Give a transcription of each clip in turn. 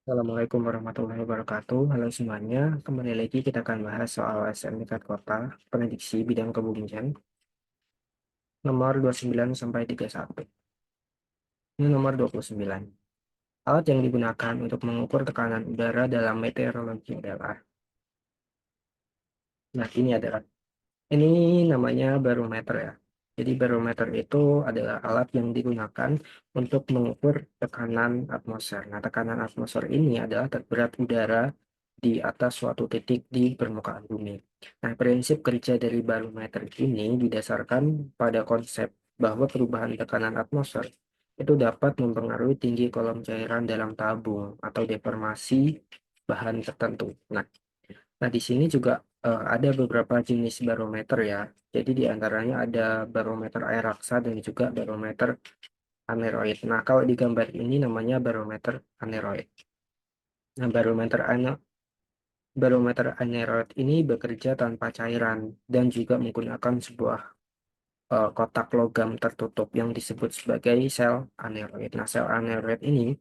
Assalamualaikum warahmatullahi wabarakatuh. Halo semuanya, kembali lagi kita akan bahas soal SNM Kota, prediksi bidang kebumian, nomor 29 sampai 31. Ini nomor 29. Alat yang digunakan untuk mengukur tekanan udara dalam meteorologi adalah, nah ini namanya barometer ya. Jadi barometer itu adalah alat yang digunakan untuk mengukur tekanan atmosfer. Nah, tekanan atmosfer ini adalah berat udara di atas suatu titik di permukaan bumi. Nah, prinsip kerja dari barometer ini didasarkan pada konsep bahwa perubahan tekanan atmosfer itu dapat mempengaruhi tinggi kolom cairan dalam tabung atau deformasi bahan tertentu. Nah, di sini juga ada beberapa jenis barometer ya. Jadi di antaranya ada barometer air raksa dan juga barometer aneroid. Nah, kalau di gambar ini namanya barometer aneroid. Nah, barometer aneroid ini bekerja tanpa cairan dan juga menggunakan sebuah kotak logam tertutup yang disebut sebagai sel aneroid. Nah, sel aneroid ini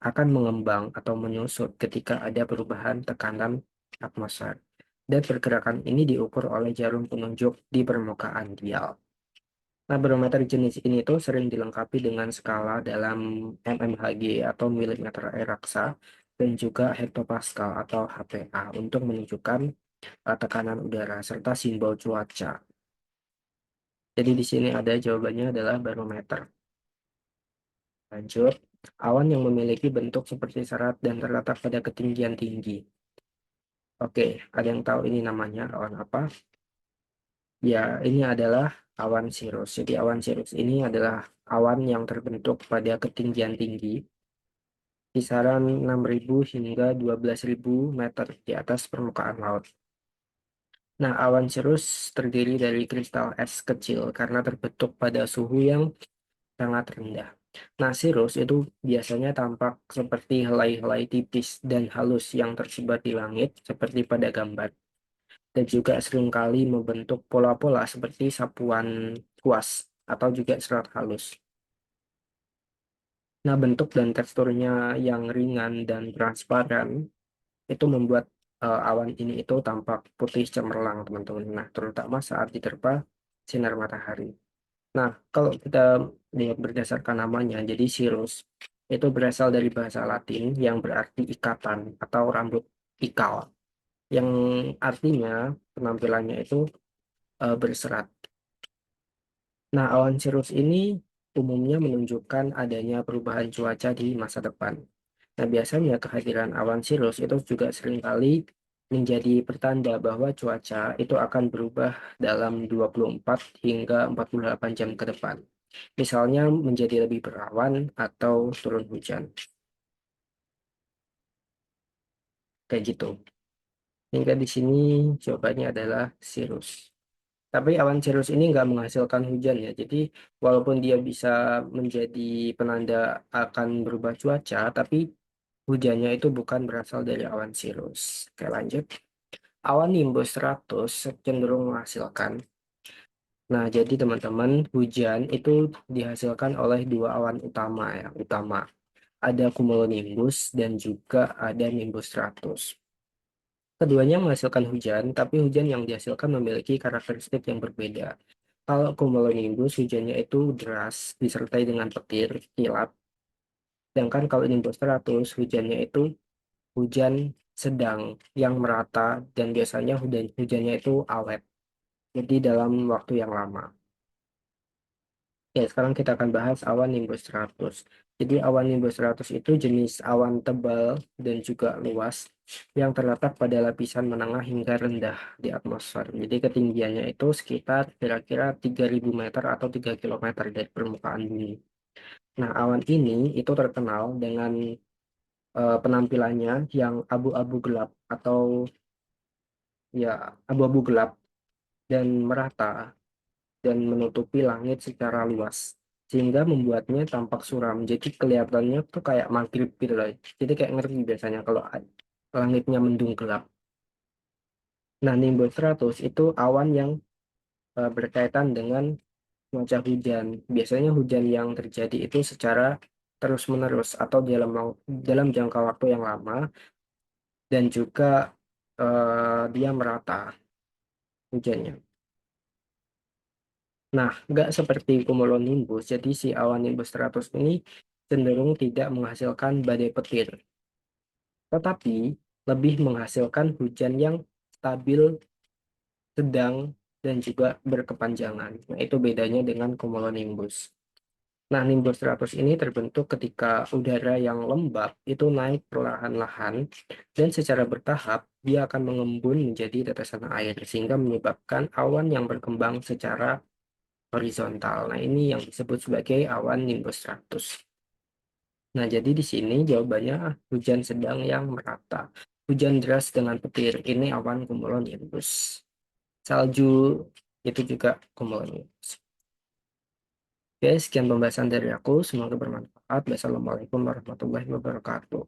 akan mengembang atau menyusut ketika ada perubahan tekanan atmosfer. Dan pergerakan ini diukur oleh jarum penunjuk di permukaan dial. Nah, barometer jenis ini tuh sering dilengkapi dengan skala dalam mmHg atau milimeter air raksa dan juga hektopascal atau HPA untuk menunjukkan tekanan udara serta simbol cuaca. Jadi di sini ada jawabannya adalah barometer. Lanjut, awan yang memiliki bentuk seperti serat dan terletak pada ketinggian tinggi. Oke, ada yang tahu ini namanya awan apa? Ya, ini adalah awan sirus. Jadi awan sirus ini adalah awan yang terbentuk pada ketinggian tinggi, kisaran 6.000 hingga 12.000 meter di atas permukaan laut. Nah, awan sirus terdiri dari kristal es kecil karena terbentuk pada suhu yang sangat rendah. Nah, sirus itu biasanya tampak seperti helai-helai tipis dan halus yang tersebar di langit seperti pada gambar, dan juga seringkali membentuk pola-pola seperti sapuan kuas atau juga serat halus. Nah, bentuk dan teksturnya yang ringan dan transparan itu membuat awan ini itu tampak putih cemerlang, teman-teman. Nah, terutama saat diterpa sinar matahari. Nah, kalau kita lihat berdasarkan namanya, jadi cirrus itu berasal dari bahasa Latin yang berarti ikatan atau rambut ikal, yang artinya penampilannya itu berserat. Nah, awan cirrus ini umumnya menunjukkan adanya perubahan cuaca di masa depan. Nah, biasanya kehadiran awan cirrus itu juga seringkali menjadi pertanda bahwa cuaca itu akan berubah dalam 24 hingga 48 jam ke depan. Misalnya menjadi lebih berawan atau turun hujan. Kayak gitu. Hingga di sini jawabannya adalah cirrus. Tapi awan cirrus ini nggak menghasilkan hujan ya. Jadi walaupun dia bisa menjadi penanda akan berubah cuaca, tapi hujannya itu bukan berasal dari awan cirrus. Oke, lanjut. Awan nimbus 100 cenderung menghasilkan. Nah, jadi teman-teman, hujan itu dihasilkan oleh dua awan utama ya, utama. Ada cumulonimbus dan juga ada nimbus 100. Keduanya menghasilkan hujan, tapi hujan yang dihasilkan memiliki karakteristik yang berbeda. Kalau cumulonimbus, hujannya itu deras, disertai dengan petir, kilat. Sedangkan kalau nimbus 100, hujannya itu hujan sedang yang merata dan biasanya hujannya itu awet. Jadi dalam waktu yang lama. Ya, sekarang kita akan bahas awan nimbus 100. Jadi awan nimbus 100 itu jenis awan tebal dan juga luas yang terletak pada lapisan menengah hingga rendah di atmosfer. Jadi ketinggiannya itu sekitar kira-kira 3.000 meter atau 3 kilometer dari permukaan bumi. Nah, awan ini itu terkenal dengan penampilannya yang abu-abu gelap atau ya abu-abu gelap dan merata dan menutupi langit secara luas sehingga membuatnya tampak suram. Jadi kelihatannya tuh kayak maghrib gitu loh. Jadi kayak ngeri biasanya kalau langitnya mendung gelap. Nah, nimbus 100 itu awan yang berkaitan dengan cuaca hujan. Biasanya hujan yang terjadi itu secara terus-menerus atau dalam jangka waktu yang lama, dan juga dia merata hujannya. Nah, nggak seperti cumulonimbus, jadi si awan nimbus stratus ini cenderung tidak menghasilkan badai petir, tetapi lebih menghasilkan hujan yang stabil, sedang, dan juga berkepanjangan. Nah, itu bedanya dengan cumulonimbus. Nah, nimbus stratus ini terbentuk ketika udara yang lembab itu naik perlahan-lahan dan secara bertahap dia akan mengembun menjadi tetesan air sehingga menyebabkan awan yang berkembang secara horizontal. Nah, ini yang disebut sebagai awan nimbus stratus. Nah, jadi di sini jawabannya hujan sedang yang merata. Hujan deras dengan petir ini awan cumulonimbus. Salju itu juga cumulonimbus. Oke, sekian pembahasan dari aku. Semoga bermanfaat. Wassalamualaikum warahmatullahi wabarakatuh.